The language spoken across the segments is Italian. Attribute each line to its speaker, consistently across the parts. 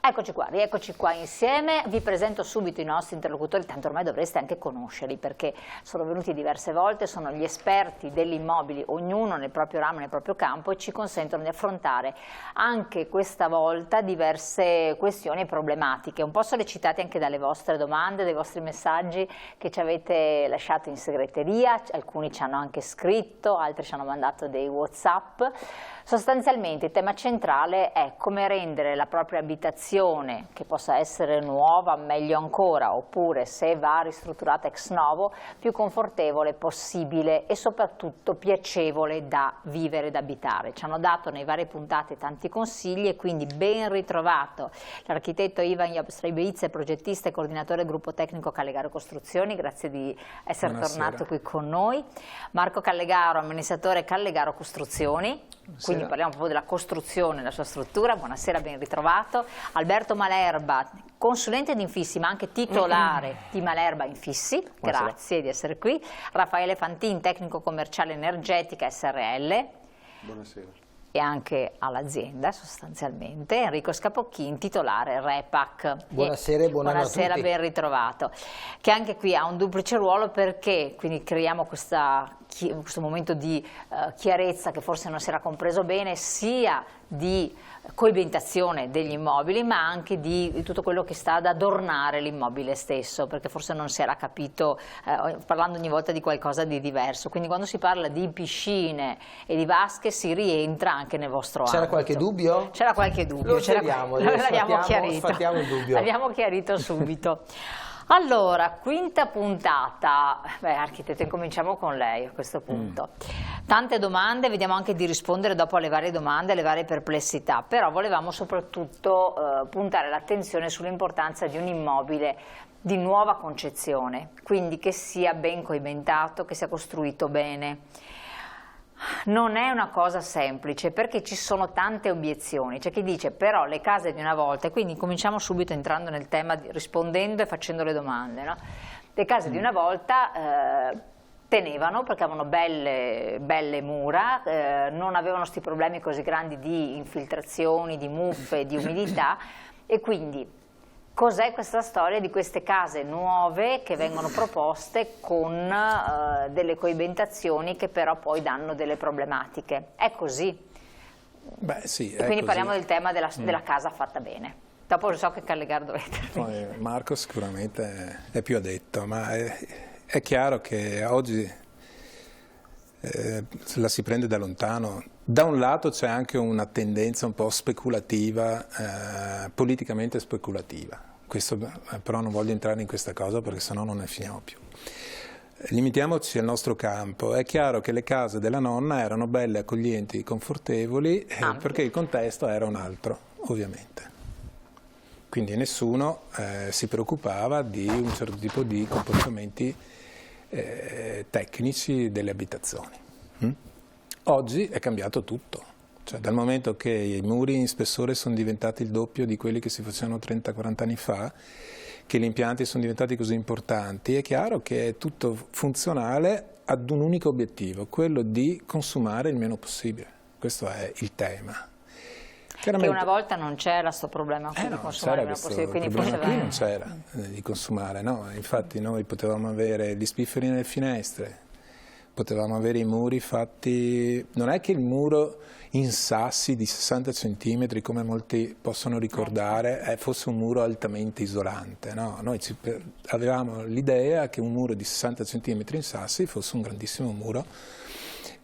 Speaker 1: Rieccoci qua insieme. Vi presento subito i nostri interlocutori, tanto ormai dovreste anche conoscerli perché sono venuti diverse volte, sono gli esperti degli immobili, ognuno nel proprio ramo, nel proprio campo, e ci consentono di affrontare anche questa volta diverse questioni e problematiche, un po' sollecitate anche dalle vostre domande, dai vostri messaggi che ci avete lasciato in segreteria, alcuni ci hanno anche scritto, altri ci hanno mandato dei WhatsApp. Sostanzialmente il tema centrale è come rendere la propria abitazione, che possa essere nuova, meglio ancora, oppure se va ristrutturata ex novo, più confortevole possibile e soprattutto piacevole da vivere, da abitare. Ci hanno dato nei vari puntate tanti consigli e quindi ben ritrovato l'architetto Ivan Job-Straibeitze, progettista e coordinatore del gruppo tecnico Callegaro Costruzioni, grazie di essere tornato qui con noi. Marco Callegaro, amministratore Callegaro Costruzioni. Quindi parliamo proprio della costruzione, della sua struttura. Buonasera, ben ritrovato. Alberto Malerba, consulente di infissi ma anche titolare di Malerba Infissi, grazie di essere qui. Raffaele Fantin, tecnico commerciale energetica SRL.
Speaker 2: Buonasera.
Speaker 1: E anche all'azienda sostanzialmente. Enrico Scapocchin, titolare Repac.
Speaker 3: Buonasera e
Speaker 1: buonasera, ben ritrovato. Che anche qui ha un duplice ruolo perché quindi creiamo questo momento di chiarezza che forse non si era compreso bene, sia di coibentazione degli immobili ma anche di tutto quello che sta ad adornare l'immobile stesso, perché forse non si era capito, parlando ogni volta di qualcosa di diverso. Quindi quando si parla di piscine e di vasche si rientra anche nel vostro ambito.
Speaker 3: C'era qualche dubbio?
Speaker 1: C'era qualche dubbio.
Speaker 3: Sfatiamo il dubbio.
Speaker 1: L'abbiamo chiarito subito. Allora, quinta puntata, architetto, incominciamo con lei a questo punto. Tante domande, vediamo anche di rispondere dopo alle varie domande, alle varie perplessità, però volevamo soprattutto puntare l'attenzione sull'importanza di un immobile di nuova concezione, quindi che sia ben coibentato, che sia costruito bene. Non è una cosa semplice perché ci sono tante obiezioni, c'è chi dice però le case di una volta, e quindi cominciamo subito entrando nel tema, rispondendo e facendo le domande, no? Le case di una volta tenevano perché avevano belle mura, non avevano questi problemi così grandi di infiltrazioni, di muffe, di umidità, e quindi cos'è questa storia di queste case nuove che vengono proposte con delle coibentazioni che però poi danno delle problematiche? È così?
Speaker 2: Beh, sì,
Speaker 1: e quindi parliamo del tema della casa fatta bene. Dopo so che Callegaro dovete.
Speaker 2: Marco sicuramente è più addetto, ma è chiaro che oggi la si prende da lontano. Da un lato c'è anche una tendenza un po' speculativa, politicamente speculativa. Questo, però non voglio entrare in questa cosa perché sennò non ne finiamo più. Limitiamoci al nostro campo. È chiaro che le case della nonna erano belle, accoglienti, confortevoli, perché il contesto era un altro, ovviamente. Quindi nessuno si preoccupava di un certo tipo di comportamenti tecnici delle abitazioni. Oggi è cambiato tutto, cioè dal momento che i muri in spessore sono diventati il doppio di quelli che si facevano 30-40 anni fa, che gli impianti sono diventati così importanti, è chiaro che è tutto funzionale ad un unico obiettivo, quello di consumare il meno possibile. Questo è il tema.
Speaker 1: Che una volta non c'era questo problema di consumare il meno possibile, quindi forse
Speaker 2: non c'era di consumare, no? Infatti noi potevamo avere gli spifferi nelle finestre, potevamo avere i muri fatti, non è che il muro in sassi di 60 cm, come molti possono ricordare, fosse un muro altamente isolante, no? Noi avevamo l'idea che un muro di 60 cm in sassi fosse un grandissimo muro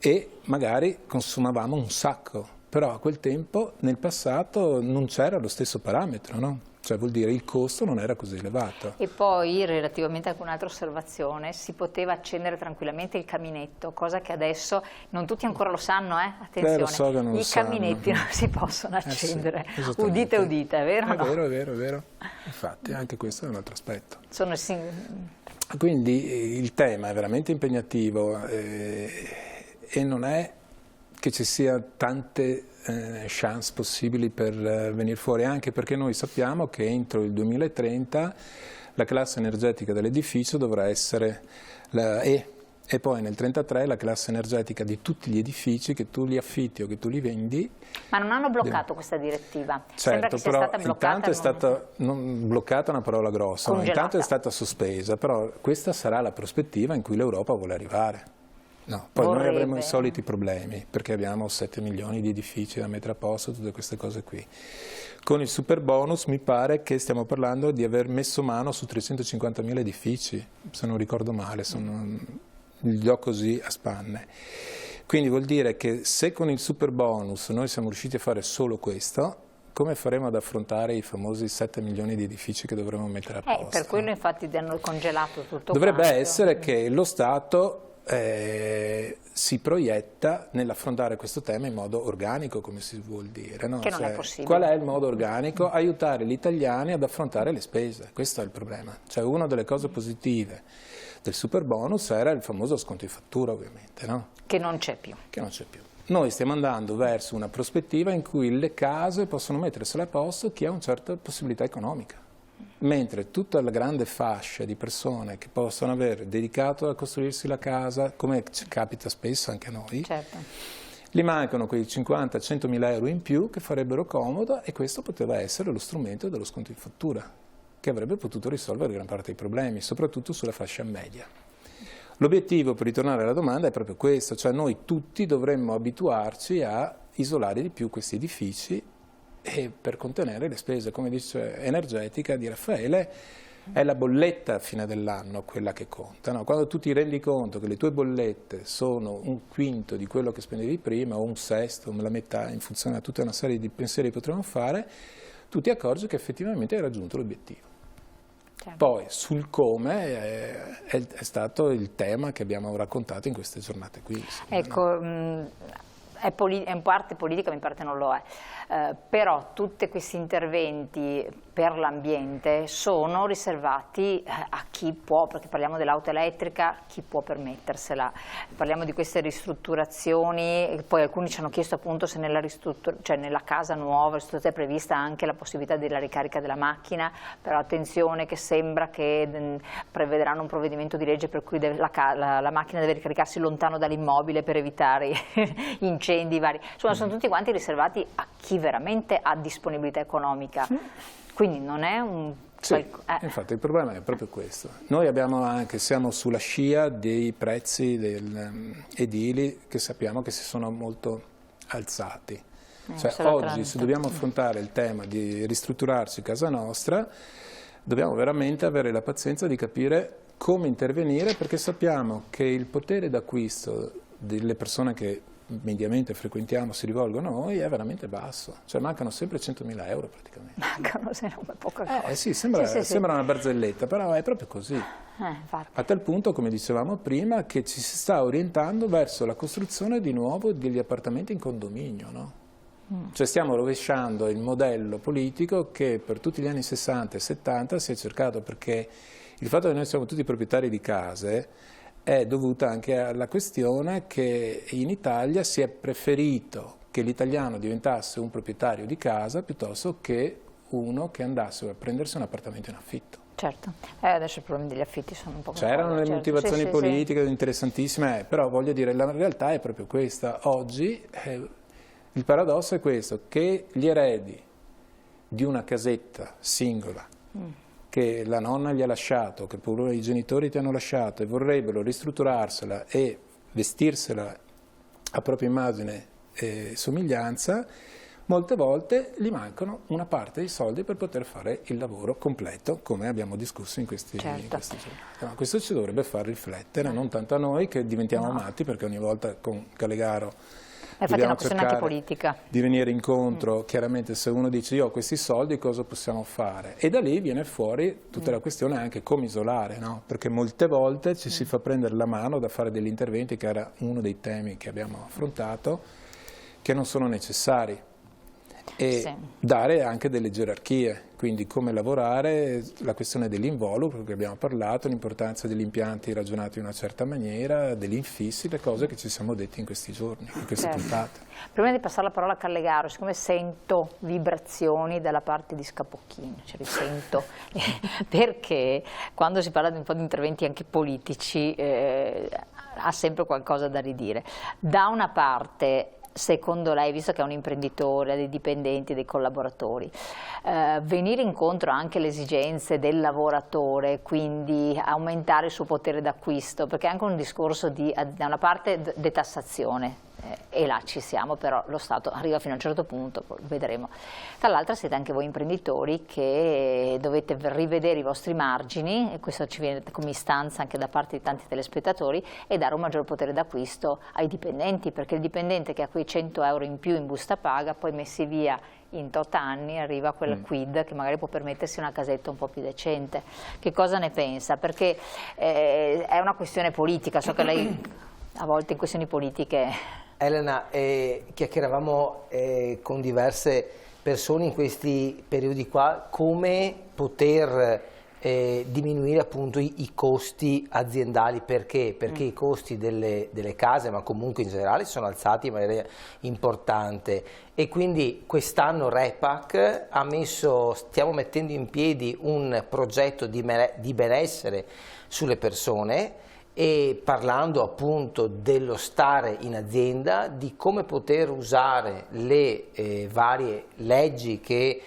Speaker 2: e magari consumavamo un sacco. Però a quel tempo, nel passato, non c'era lo stesso parametro, no? Cioè vuol dire il costo non era così elevato.
Speaker 1: E poi, relativamente a un'altra osservazione, si poteva accendere tranquillamente il caminetto, cosa che adesso non tutti ancora lo sanno, attenzione,
Speaker 2: lo so che non
Speaker 1: i caminetti non si possono accendere,
Speaker 2: sì,
Speaker 1: udite, è vero?
Speaker 2: È vero. Infatti anche questo è un altro aspetto. Quindi il tema è veramente impegnativo e non è che ci sia tante chance possibili per venire fuori, anche perché noi sappiamo che entro il 2030 la classe energetica dell'edificio dovrà essere e poi nel 1933 la classe energetica di tutti gli edifici che tu li affitti o che tu li vendi.
Speaker 1: Ma non hanno bloccato questa direttiva?
Speaker 2: Certo, però intanto è stata bloccata, una parola grossa, no? Intanto è stata sospesa, però questa sarà la prospettiva in cui l'Europa vuole arrivare. No, poi noi avremo i soliti problemi, perché abbiamo 7 milioni di edifici da mettere a posto, tutte queste cose qui. Con il super bonus mi pare che stiamo parlando di aver messo mano su 350.000 edifici, se non ricordo male, gli ho così a spanne. Quindi vuol dire che se con il super bonus noi siamo riusciti a fare solo questo, come faremo ad affrontare i famosi 7 milioni di edifici che dovremo mettere a posto?
Speaker 1: Per quello infatti hanno congelato tutto.
Speaker 2: Dovrebbe essere che lo Stato si proietta nell'affrontare questo tema in modo organico, come si vuol dire. No?
Speaker 1: Che non è possibile.
Speaker 2: Qual è il modo organico? Aiutare gli italiani ad affrontare le spese, questo è il problema. Cioè, una delle cose positive del super bonus era il famoso sconto in fattura, ovviamente. No?
Speaker 1: Che non c'è più.
Speaker 2: Che non c'è più. Noi stiamo andando verso una prospettiva in cui le case possono mettersele a posto chi ha una certa possibilità economica. Mentre tutta la grande fascia di persone che possono aver dedicato a costruirsi la casa, come capita spesso anche a noi,
Speaker 1: certo,
Speaker 2: gli mancano quei 50-100 mila euro in più che farebbero comodo, e questo poteva essere lo strumento dello sconto in fattura, che avrebbe potuto risolvere gran parte dei problemi, soprattutto sulla fascia media. L'obiettivo, per ritornare alla domanda, è proprio questo, cioè noi tutti dovremmo abituarci a isolare di più questi edifici, e per contenere le spese, come dice energetica di Raffaele, è la bolletta a fine dell'anno quella che conta. No? Quando tu ti rendi conto che le tue bollette sono un quinto di quello che spendevi prima, o un sesto, la metà, in funzione a tutta una serie di pensieri che potremmo fare, tu ti accorgi che effettivamente hai raggiunto l'obiettivo. Certo. Poi sul come è stato il tema che abbiamo raccontato in queste giornate qui.
Speaker 1: Ecco, è in parte politica, in parte non lo è, però tutti questi interventi per l'ambiente sono riservati a chi può, perché parliamo dell'auto elettrica, chi può permettersela, parliamo di queste ristrutturazioni, poi alcuni ci hanno chiesto appunto se nella casa nuova è prevista anche la possibilità della ricarica della macchina, però attenzione che sembra che prevederanno un provvedimento di legge per cui la macchina deve ricaricarsi lontano dall'immobile per evitare incendi vari, insomma sono tutti quanti riservati a chi veramente ha disponibilità economica, quindi non è un...
Speaker 2: Sì, infatti il problema è proprio questo. Noi siamo sulla scia dei prezzi edili che sappiamo che si sono molto alzati. Cioè, oggi se dobbiamo affrontare il tema di ristrutturarci casa nostra, dobbiamo veramente avere la pazienza di capire come intervenire, perché sappiamo che il potere d'acquisto delle persone che mediamente frequentiamo, si rivolgono a noi, è veramente basso, cioè mancano sempre 100.000 euro praticamente.
Speaker 1: Mancano, se non è poca cosa.
Speaker 2: Sì, sembra una barzelletta, però è proprio così. A tal punto, come dicevamo prima, che ci si sta orientando verso la costruzione di nuovo degli appartamenti in condominio, no? Cioè stiamo rovesciando il modello politico che per tutti gli anni 60 e 70 si è cercato, perché il fatto che noi siamo tutti proprietari di case è dovuta anche alla questione che in Italia si è preferito che l'italiano diventasse un proprietario di casa piuttosto che uno che andasse a prendersi un appartamento in affitto.
Speaker 1: Certo, adesso i problemi degli affitti sono un po'...
Speaker 2: C'erano le motivazioni politiche interessantissime, però voglio dire, la realtà è proprio questa. Oggi il paradosso è questo, che gli eredi di una casetta singola, che la nonna gli ha lasciato, che pure i genitori ti hanno lasciato, e vorrebbero ristrutturarsela e vestirsela a propria immagine e somiglianza, molte volte gli mancano una parte dei soldi per poter fare il lavoro completo, come abbiamo discusso in questi giornate. No, questo ci dovrebbe far riflettere, non tanto a noi che diventiamo matti, perché ogni volta con Calegaro
Speaker 1: infatti è una questione anche politica.
Speaker 2: Di venire incontro, chiaramente se uno dice io ho questi soldi cosa possiamo fare? E da lì viene fuori tutta la questione anche come isolare, no? Perché molte volte ci si fa prendere la mano da fare degli interventi, che era uno dei temi che abbiamo affrontato, che non sono necessari. E dare anche delle gerarchie, quindi come lavorare, la questione dell'involucro che abbiamo parlato, l'importanza degli impianti ragionati in una certa maniera, degli infissi, le cose che ci siamo detti in questi giorni, in queste puntate.
Speaker 1: Prima di passare la parola a Callegaro, siccome sento vibrazioni dalla parte di Scapocchino, ce le sento, perché quando si parla di un po' di interventi anche politici, ha sempre qualcosa da ridire. Da una parte, secondo lei, visto che è un imprenditore, ha dei dipendenti, dei collaboratori, venire incontro anche alle esigenze del lavoratore, quindi aumentare il suo potere d'acquisto, perché è anche un discorso di, da una parte, detassazione, e là ci siamo, però lo Stato arriva fino a un certo punto, vedremo. Tra l'altro siete anche voi imprenditori che dovete rivedere i vostri margini, e questo ci viene come istanza anche da parte di tanti telespettatori, e dare un maggior potere d'acquisto ai dipendenti, perché il dipendente che ha quei 100 euro in più in busta paga, poi messi via in tot anni, arriva quel quid che magari può permettersi una casetta un po' più decente. Che cosa ne pensa? Perché è una questione politica, so che lei a volte in questioni politiche...
Speaker 3: Elena, chiacchieravamo con diverse persone in questi periodi qua come poter diminuire appunto i costi aziendali. Perché? Perché i costi delle case, ma comunque in generale, si sono alzati in maniera importante, e quindi quest'anno Repac stiamo mettendo in piedi un progetto di benessere sulle persone, e parlando appunto dello stare in azienda, di come poter usare le varie leggi che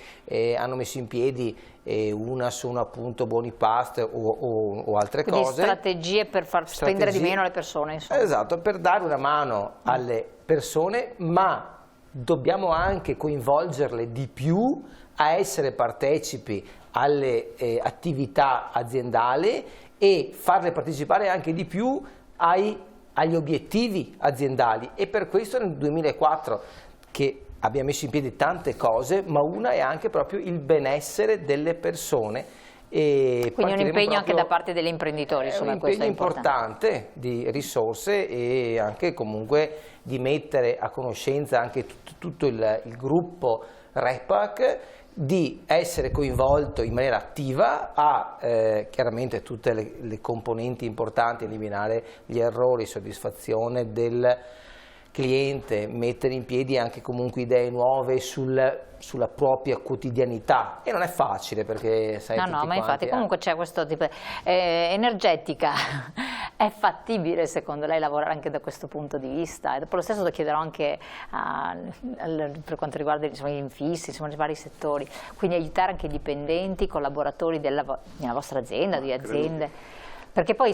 Speaker 3: hanno messo in piedi, una sono appunto buoni pasto o altre
Speaker 1: quindi
Speaker 3: cose.
Speaker 1: Strategie per far spendere di meno le persone, insomma.
Speaker 3: Esatto, per dare una mano alle persone, ma dobbiamo anche coinvolgerle di più a essere partecipi alle attività aziendali, e farle partecipare anche di più agli obiettivi aziendali. E per questo nel 2004 che abbiamo messo in piedi tante cose, ma una è anche proprio il benessere delle persone. E
Speaker 1: quindi un impegno anche da parte degli imprenditori, insomma,
Speaker 3: un impegno importante di risorse, e anche comunque di mettere a conoscenza anche tutto il gruppo Repac, di essere coinvolto in maniera attiva a chiaramente tutte le componenti importanti, eliminare gli errori, soddisfazione del cliente, mettere in piedi anche comunque idee nuove sulla propria quotidianità, e non è facile perché sai,
Speaker 1: no, ma infatti comunque c'è questo tipo energetica. È fattibile secondo lei lavorare anche da questo punto di vista? E dopo lo stesso lo chiederò anche per quanto riguarda, insomma, gli infissi, insomma, i vari settori, quindi aiutare anche i dipendenti, i collaboratori della vostra azienda, di aziende. Perché poi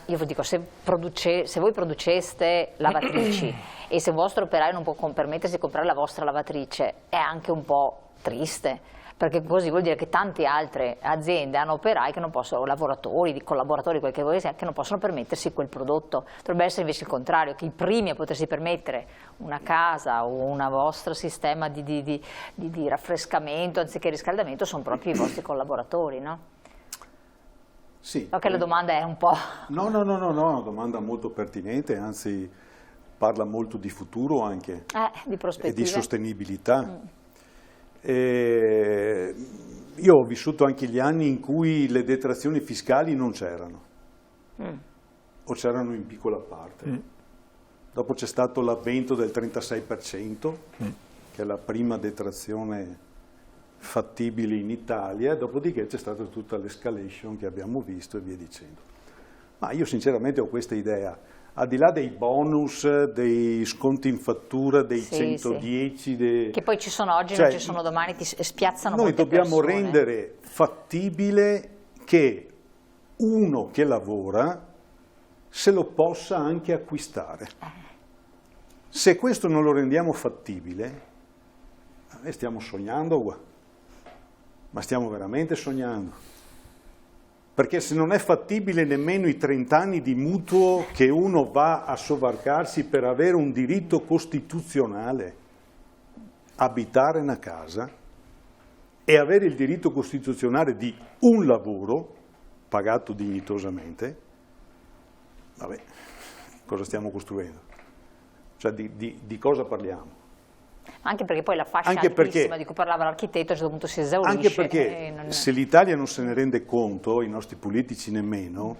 Speaker 1: io vi dico, se voi produceste lavatrici e se un vostro operaio non può permettersi di comprare la vostra lavatrice, è anche un po' triste, perché così vuol dire che tante altre aziende hanno operai che non possono, lavoratori, collaboratori, quel che vuoi sia, che non possono permettersi quel prodotto. Dovrebbe essere invece il contrario, che i primi a potersi permettere una casa o un vostro sistema di raffrescamento anziché riscaldamento sono proprio i vostri collaboratori, no?
Speaker 4: Sì.
Speaker 1: So che la domanda è un po'...
Speaker 4: No, una domanda molto pertinente, anzi parla molto di futuro anche,
Speaker 1: di prospettive.
Speaker 4: E di sostenibilità. Io ho vissuto anche gli anni in cui le detrazioni fiscali non c'erano, o c'erano in piccola parte. Dopo c'è stato l'avvento del 36%, che è la prima detrazione fattibili in Italia, dopodiché c'è stata tutta l'escalation che abbiamo visto e via dicendo. Ma io sinceramente ho questa idea, al di là dei bonus, dei sconti in fattura, dei 110...
Speaker 1: Che poi ci sono oggi, non ci sono domani, ti spiazzano molte persone.
Speaker 4: Noi dobbiamo rendere fattibile che uno che lavora se lo possa anche acquistare. Se questo non lo rendiamo fattibile, stiamo sognando, ma stiamo veramente sognando, perché se non è fattibile nemmeno i 30 anni di mutuo che uno va a sobbarcarsi per avere un diritto costituzionale, abitare una casa e avere il diritto costituzionale di un lavoro pagato dignitosamente, vabbè, cosa stiamo costruendo? Cioè di cosa parliamo?
Speaker 1: Anche perché poi la fascia altissima di cui parlava l'architetto a un certo punto si esaurisce.
Speaker 4: Anche perché se l'Italia non se ne rende conto, i nostri politici nemmeno,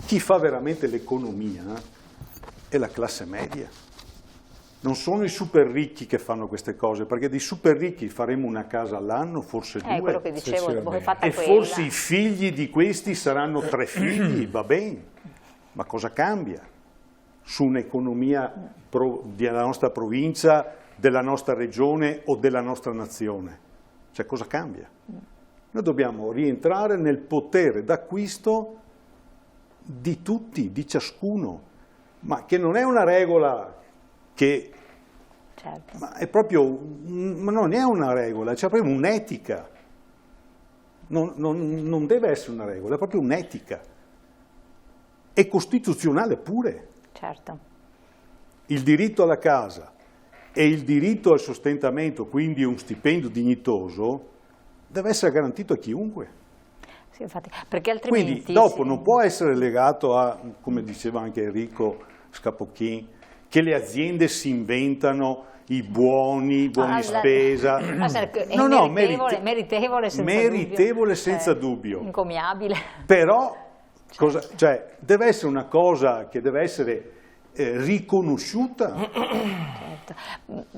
Speaker 4: chi fa veramente l'economia è la classe media. Non sono i super ricchi che fanno queste cose, perché dei super ricchi faremo una casa all'anno, forse due.
Speaker 1: Quello che dicevo, dopo che è fatta
Speaker 4: e forse i figli di questi saranno 3 figli, va bene. Ma cosa cambia su un'economia della nostra provincia, della nostra regione o della nostra nazione? Cioè, cosa cambia? Noi dobbiamo rientrare nel potere d'acquisto di tutti, di ciascuno, ma che non è una regola che...
Speaker 1: Certo.
Speaker 4: Ma è proprio, ma non è una regola, c'è proprio un'etica. Non deve essere una regola, è proprio un'etica. È costituzionale pure.
Speaker 1: Certo.
Speaker 4: Il diritto alla casa e il diritto al sostentamento, quindi un stipendio dignitoso, deve essere garantito a chiunque.
Speaker 1: Sì, infatti, perché altrimenti...
Speaker 4: Quindi dopo non può essere legato a, come diceva anche Enrico Scapocchin, che le aziende si inventano i buoni spesa.
Speaker 1: No, meritevole senza dubbio. Incomiabile.
Speaker 4: Però cioè, deve essere una cosa che deve essere riconosciuta.
Speaker 1: Certo.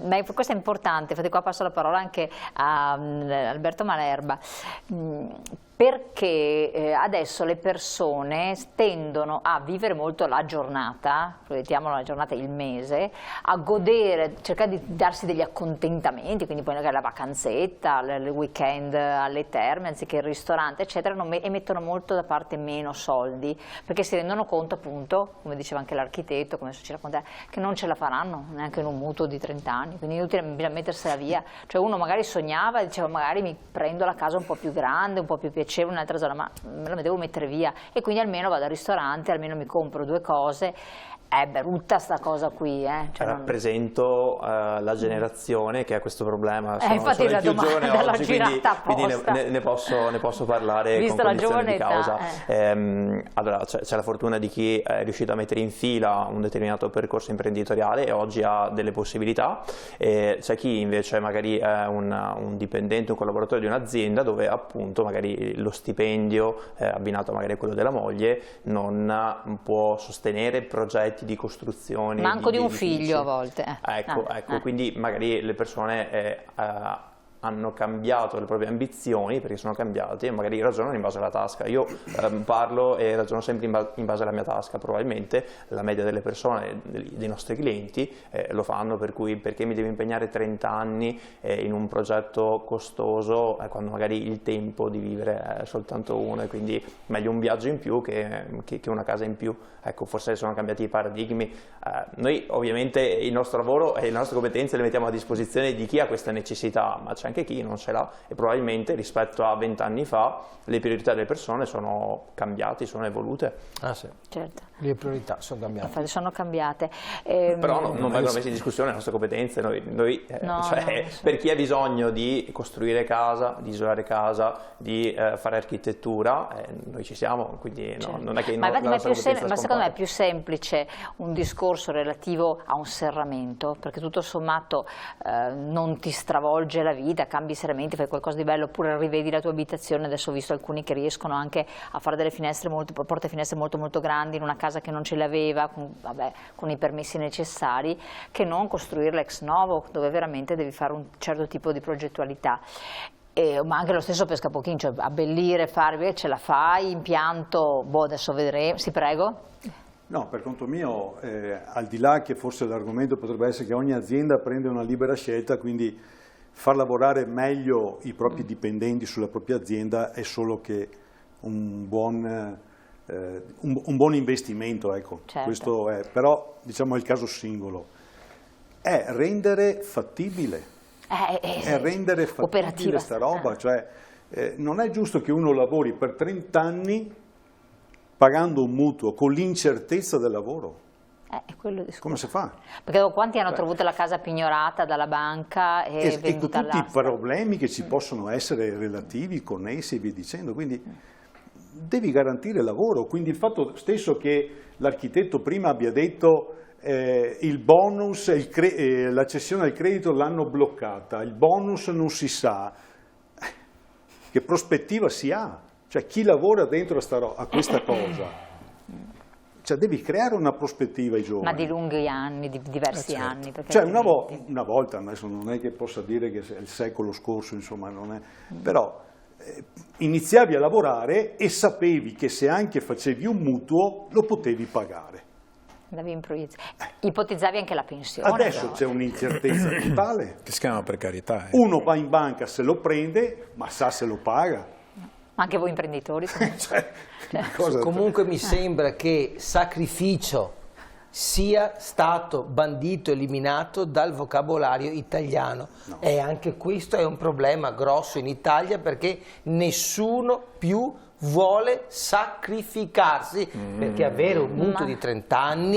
Speaker 1: Ma questo è importante, infatti qua passo la parola anche a Alberto Malerba, perché adesso le persone tendono a vivere molto la giornata, proiettiamo la giornata, il mese, a godere, cercare di darsi degli accontentamenti, quindi poi magari la vacanzetta, il weekend alle terme, anziché il ristorante, eccetera, e mettono molto da parte meno soldi, perché si rendono conto appunto, come diceva anche l'architetto, come ci raccontava, che non ce la faranno neanche in un mutuo di 30 anni, quindi è inutile mettersela via. Cioè uno magari sognava e diceva magari mi prendo la casa un po' più grande, un po' più piacevole, un'altra zona, ma me la devo mettere via e quindi almeno vado al ristorante, almeno mi compro 2 cose. È brutta sta cosa qui, Cioè
Speaker 5: rappresento la generazione che ha questo problema.
Speaker 1: Infatti
Speaker 5: sono
Speaker 1: la
Speaker 5: il più
Speaker 1: domanda
Speaker 5: giovane oggi, quindi ne posso parlare
Speaker 1: visto
Speaker 5: con
Speaker 1: la
Speaker 5: cognizione
Speaker 1: giovane
Speaker 5: di causa.
Speaker 1: Allora,
Speaker 5: c'è la fortuna di chi è riuscito a mettere in fila un determinato percorso imprenditoriale e oggi ha delle possibilità, e c'è chi invece magari è un dipendente, un collaboratore di un'azienda dove appunto magari lo stipendio abbinato magari a quello della moglie non può sostenere progetti di costruzione.
Speaker 1: Manco di un figlio a volte.
Speaker 5: Ecco, quindi magari le persone hanno cambiato le proprie ambizioni perché sono cambiati e magari ragionano in base alla tasca. Io parlo e ragiono sempre in base alla mia tasca, probabilmente la media delle persone, dei nostri clienti lo fanno, per cui perché mi devo impegnare 30 anni in un progetto costoso quando magari il tempo di vivere è soltanto uno, e quindi meglio un viaggio in più che una casa in più. Ecco, forse sono cambiati i paradigmi. Noi ovviamente il nostro lavoro e le nostre competenze le mettiamo a disposizione di chi ha questa necessità, ma c'è anche chi non ce l'ha, e probabilmente rispetto a 20 anni fa le priorità delle persone sono cambiate, sono evolute.
Speaker 3: Ah sì,
Speaker 1: certo.
Speaker 3: Le priorità sono cambiate.
Speaker 1: Infatti sono cambiate.
Speaker 5: Però non vengono messe in discussione le nostre competenze. Per chi ha bisogno di costruire casa, di isolare casa, di fare architettura, noi ci siamo, quindi
Speaker 1: certo.
Speaker 5: Non è che
Speaker 1: ma secondo me è più semplice un discorso relativo a un serramento, perché tutto sommato non ti stravolge la vita, cambi seriamente, fai qualcosa di bello, oppure rivedi la tua abitazione. Adesso ho visto alcuni che riescono anche a fare delle finestre porte e finestre molto molto grandi in una casa che non ce le aveva, con i permessi necessari, che non costruirla ex novo, dove veramente devi fare un certo tipo di progettualità. Ma anche lo stesso per Scapocchin, cioè abbellire, fare, ce la fai, impianto, adesso vedremo, sì, prego.
Speaker 4: No, per conto mio, al di là che forse l'argomento potrebbe essere che ogni azienda prende una libera scelta, quindi far lavorare meglio i propri dipendenti sulla propria azienda è solo che un buon investimento, ecco.
Speaker 1: Certo.
Speaker 4: Questo è, però diciamo è il caso singolo, è rendere fattibile. È rendere fattibile questa roba, cioè non è giusto che uno lavori per 30 anni pagando un mutuo con l'incertezza del lavoro. Come si fa?
Speaker 1: Perché quanti hanno trovato la casa pignorata dalla banca e venduta
Speaker 4: tutti i
Speaker 1: all'asta?
Speaker 4: problemi che ci possono essere relativi, connessi e via dicendo, quindi devi garantire lavoro. Quindi il fatto stesso che l'architetto prima abbia detto il bonus, la cessione al credito l'hanno bloccata, il bonus non si sa, che prospettiva si ha? Cioè chi lavora dentro a questa cosa? Cioè devi creare una prospettiva ai giovani.
Speaker 1: Ma di lunghi anni, di diversi
Speaker 4: certo.
Speaker 1: anni.
Speaker 4: Cioè una volta, adesso non è che possa dire che è il secolo scorso, insomma, non è, però iniziavi a lavorare e sapevi che se anche facevi un mutuo lo potevi pagare.
Speaker 1: Ipotizzavi anche la pensione.
Speaker 4: Adesso c'è un'incertezza totale.
Speaker 2: Che si chiama precarietà.
Speaker 4: Uno va in banca, se lo prende, ma sa se lo paga.
Speaker 1: Ma anche voi imprenditori.
Speaker 3: Comunque mi sembra che sacrificio sia stato bandito, eliminato dal vocabolario italiano.
Speaker 4: No.
Speaker 3: E anche questo è un problema grosso in Italia, perché nessuno più vuole sacrificarsi, perché avere un mutuo di 30 anni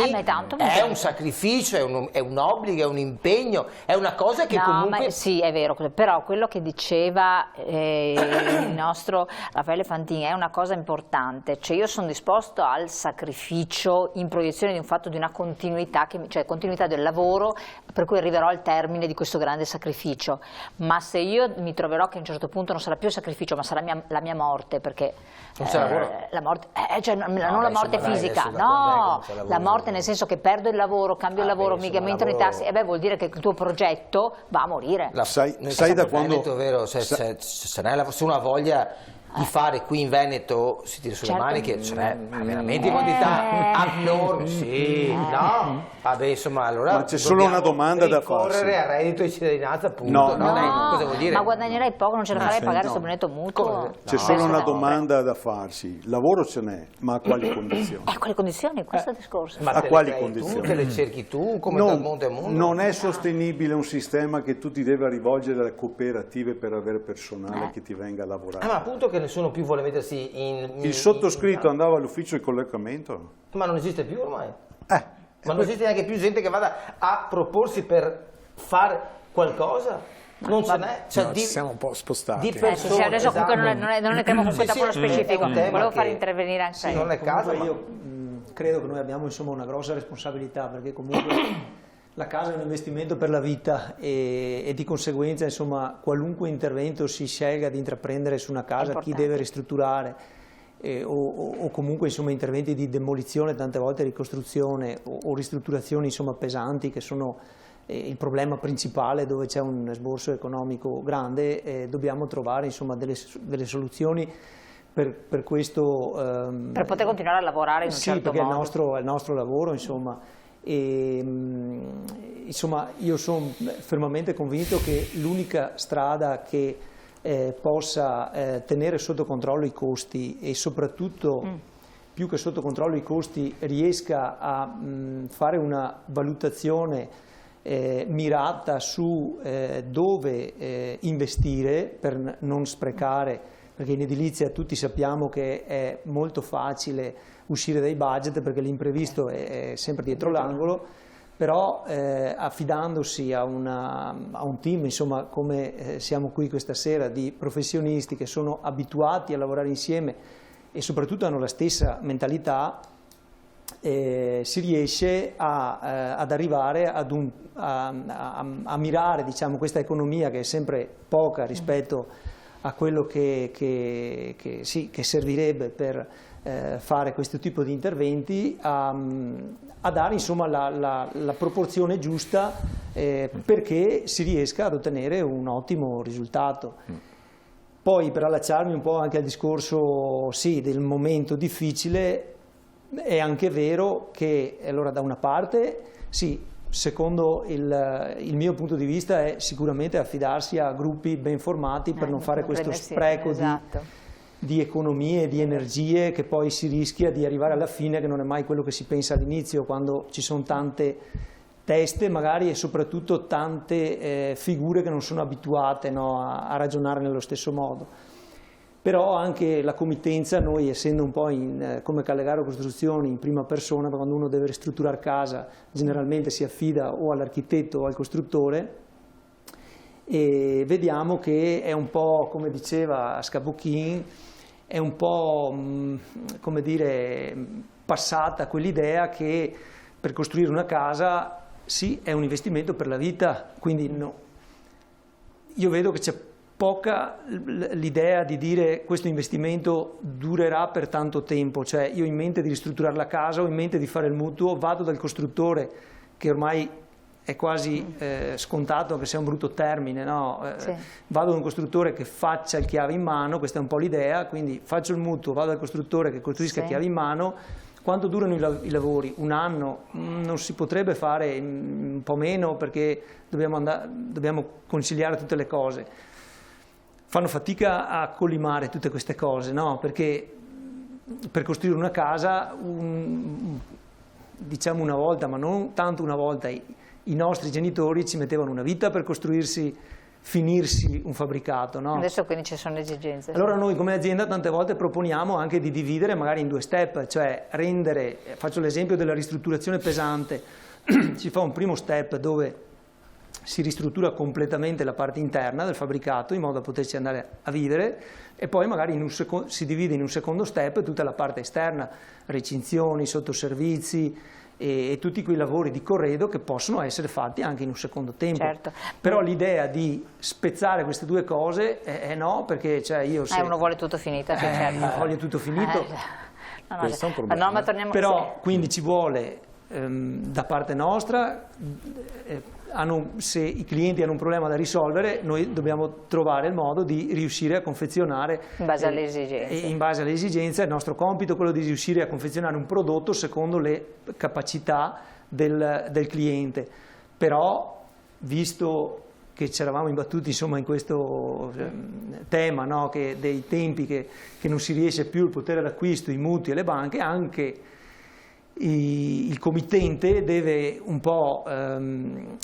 Speaker 3: è un sacrificio, è un obbligo, è un impegno, è una cosa che comunque...
Speaker 1: Sì, è vero, però quello che diceva il nostro Raffaele Fantini è una cosa importante, cioè io sono disposto al sacrificio in proiezione di un fatto di una continuità, cioè continuità del lavoro, per cui arriverò al termine di questo grande sacrificio, ma se io mi troverò che a un certo punto non sarà più sacrificio, ma sarà la mia morte, perché
Speaker 3: non c'è lavoro.
Speaker 1: La morte, cioè non la morte fisica, no, la morte nel senso che perdo il lavoro, cambio il lavoro, mi aumento i tassi, e beh, vuol dire che il tuo progetto va a morire.
Speaker 4: Sai da quando...
Speaker 3: Vero, se uno ha voglia di fare qui in Veneto, si tira sulle maniche, cioè veramente in quantità abnormi, sì, no, vabbè, insomma, allora
Speaker 4: ma c'è solo una domanda da farsi.
Speaker 3: Correre a reddito di cittadinanza, appunto.
Speaker 4: No,
Speaker 3: cosa vuol dire?
Speaker 1: Ma guadagnerai poco, non ce la farei a pagare il sorbonetto mutuo.
Speaker 4: C'è solo una domanda da farsi. Lavoro ce n'è, ma a quali condizioni?
Speaker 1: A quali condizioni? Questo è il discorso.
Speaker 3: Ma
Speaker 4: a quali condizioni?
Speaker 3: Tu, te le cerchi tu, come dal mondo al mondo?
Speaker 4: Non è sostenibile un sistema che tu ti deve rivolgere alle cooperative per avere personale che ti venga a lavorare.
Speaker 3: Ma appunto che nessuno più vuole mettersi
Speaker 4: il sottoscritto andava all'ufficio di collocamento.
Speaker 3: Ma non esiste più ormai. Ma non esiste neanche più gente che vada a proporsi per fare qualcosa. Non ce n'è. Cioè,
Speaker 2: ci siamo un po' spostati.
Speaker 3: Di persone,
Speaker 1: adesso comunque non entriamo con questo quello specifico. Volevo far intervenire anche
Speaker 3: sì, non è caso.
Speaker 6: Io credo che noi abbiamo insomma una grossa responsabilità, perché comunque la casa è un investimento per la vita e di conseguenza insomma qualunque intervento si scelga di intraprendere su una casa, chi deve ristrutturare o comunque insomma interventi di demolizione, tante volte ricostruzione o ristrutturazioni insomma pesanti, che sono il problema principale dove c'è un esborso economico grande, dobbiamo trovare insomma delle soluzioni per questo,
Speaker 1: per poter continuare a lavorare in un certo modo.
Speaker 6: Sì, perché è il nostro lavoro insomma. E, insomma, io sono fermamente convinto che l'unica strada che possa tenere sotto controllo i costi e soprattutto più che sotto controllo i costi riesca a fare una valutazione mirata su dove investire per non sprecare, perché in edilizia tutti sappiamo che è molto facile uscire dai budget perché l'imprevisto è sempre dietro l'angolo, però affidandosi a un team, insomma, come siamo qui questa sera, di professionisti che sono abituati a lavorare insieme e soprattutto hanno la stessa mentalità, si riesce ad arrivare a mirare, diciamo, questa economia che è sempre poca rispetto a quello che servirebbe per fare questo tipo di interventi, a dare insomma la proporzione giusta perché si riesca ad ottenere un ottimo risultato. Poi, per allacciarmi un po' anche al discorso del momento difficile, è anche vero che allora da una parte secondo il mio punto di vista è sicuramente affidarsi a gruppi ben formati per non fare questo spreco di economie e di energie che poi si rischia di arrivare alla fine, che non è mai quello che si pensa all'inizio, quando ci sono tante teste magari e soprattutto tante figure che non sono abituate a ragionare nello stesso modo. Però anche la committenza, noi essendo un po' come Callegaro Costruzioni in prima persona, quando uno deve ristrutturare casa generalmente si affida o all'architetto o al costruttore, e vediamo che è un po', come diceva Scapochin, è un po' come dire passata quell'idea che per costruire una casa è un investimento per la vita, quindi no. Io vedo che c'è poca l'idea di dire questo investimento durerà per tanto tempo, cioè io ho in mente di ristrutturare la casa, ho in mente di fare il mutuo, vado dal costruttore che ormai è quasi scontato, che sia un brutto termine, no?
Speaker 1: Sì.
Speaker 6: Vado da un costruttore che faccia il chiave in mano, questa è un po' l'idea, quindi faccio il mutuo, vado dal costruttore che costruisca
Speaker 1: Sì.
Speaker 6: chiave in mano. Quanto durano i lavori? Un anno? Non si potrebbe fare un po' meno, perché dobbiamo conciliare tutte le cose. Fanno fatica a collimare tutte queste cose, no? Perché per costruire una casa, diciamo una volta, ma non tanto una volta, i nostri genitori ci mettevano una vita per finirsi un fabbricato, no?
Speaker 1: Adesso quindi ci sono esigenze.
Speaker 6: Allora noi come azienda tante volte proponiamo anche di dividere magari in 2 step, cioè rendere, faccio l'esempio della ristrutturazione pesante, si fa un primo step dove si ristruttura completamente la parte interna del fabbricato in modo da poterci andare a vivere, e poi magari si divide in un secondo step tutta la parte esterna, recinzioni, sottoservizi e tutti quei lavori di corredo che possono essere fatti anche in un secondo tempo.
Speaker 1: Certo.
Speaker 6: Però l'idea di spezzare queste 2 cose no, perché cioè io
Speaker 1: uno vuole tutto finito, sì, certo.
Speaker 6: io voglio tutto finito.
Speaker 2: Questo è un problema.
Speaker 1: No, ma torniamo,
Speaker 6: Però quindi ci vuole da parte nostra, se i clienti hanno un problema da risolvere, noi dobbiamo trovare il modo di riuscire a confezionare
Speaker 1: in base alle esigenze.
Speaker 6: In base alle esigenze. Il nostro compito è quello di riuscire a confezionare un prodotto secondo le capacità del cliente. Però, visto che ci eravamo imbattuti insomma in questo tema, no? Dei tempi che non si riesce più il potere d'acquisto, i mutui e le banche, anche il committente deve un po'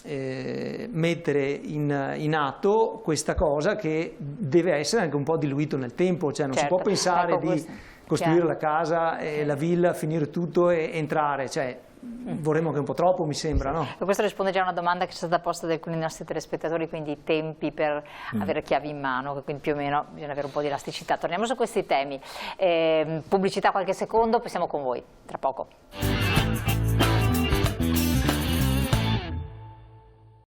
Speaker 6: mettere in atto questa cosa, che deve essere anche un po' diluito nel tempo, cioè non si può pensare di costruire la casa e la villa, finire tutto e entrare, cioè vorremmo che un po' troppo, mi sembra, no?
Speaker 1: E questo risponde già a una domanda che ci è stata posta da alcuni nostri telespettatori, quindi i tempi per avere chiavi in mano, quindi più o meno bisogna avere un po' di elasticità. Torniamo su questi temi. Pubblicità qualche secondo, poi siamo con voi, tra poco.